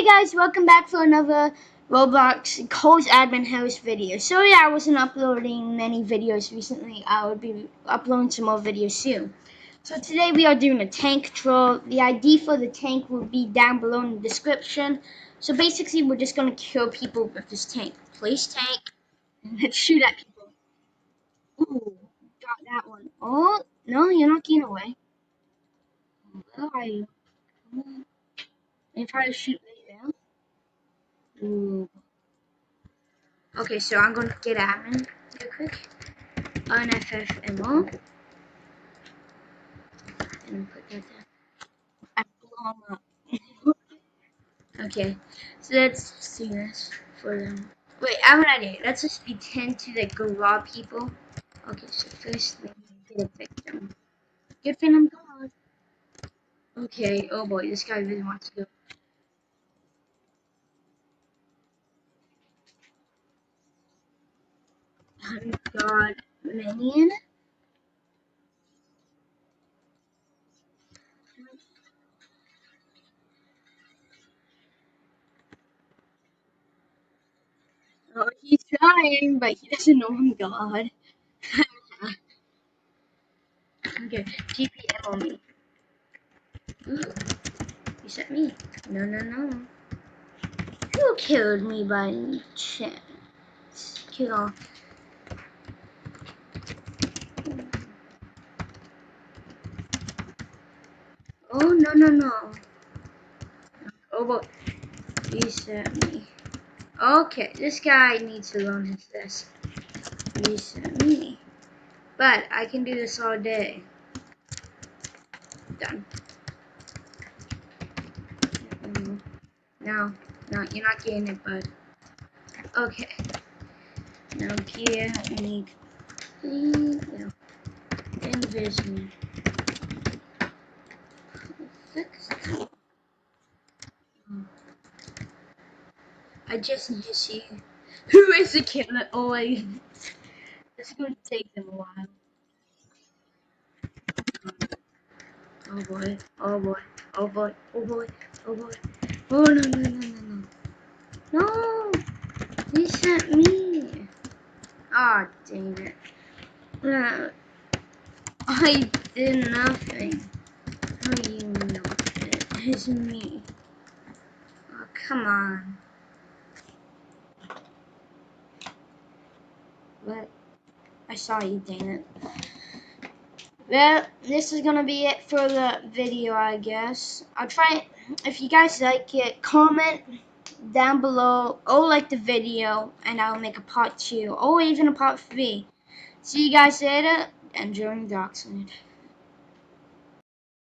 Hey guys, welcome back for another Roblox Kohls admin house video. Sorry I wasn't uploading many videos recently. I will be uploading some more videos soon. So today we are doing a tank troll. The ID for the tank will be down below in the description. So basically we're just going to kill people with this tank. Place tank and let's shoot at people. Ooh, got that one. Oh, no, you're not getting away. Where are you? You try to shoot me down. Ooh. Okay, so I'm gonna get admin real quick. UNFFMO. And put that down. I blow them up. Okay, so let's see this for them. Wait, I have an idea. Let's just pretend to like go rob people. Okay, so first let me get a victim. Good thing I'm God. Okay, oh boy, this guy really wants to go. God, minion. Oh, he's trying, but he doesn't know I'm God. Okay, GPM on me. Ooh, you sent me. No, no, no. Who killed me by chance? Kill off. Oh, no, no, no. Oh, boy. Reset me. Okay, this guy needs to learn his this. Reset me. But I can do this all day. Done. No, no, you're not getting it, bud. Okay. Now gear, I need clean. No. Invis. Fixed. I just need to see who is the killer. Oh, it's going to take them a while. Oh boy, oh boy, oh boy, oh boy, oh boy. Oh no, no, no, no, no. No! He sent me. Ah, oh, dang it. I did nothing. How do you know it is me? Oh, come on. What? I saw you, dang it. Well, this is gonna be it for the video, I guess. I'll try, if you guys like it, comment down below, or like the video, and I'll make a part 2, or even a part 3. See you guys later, enjoying Dockside.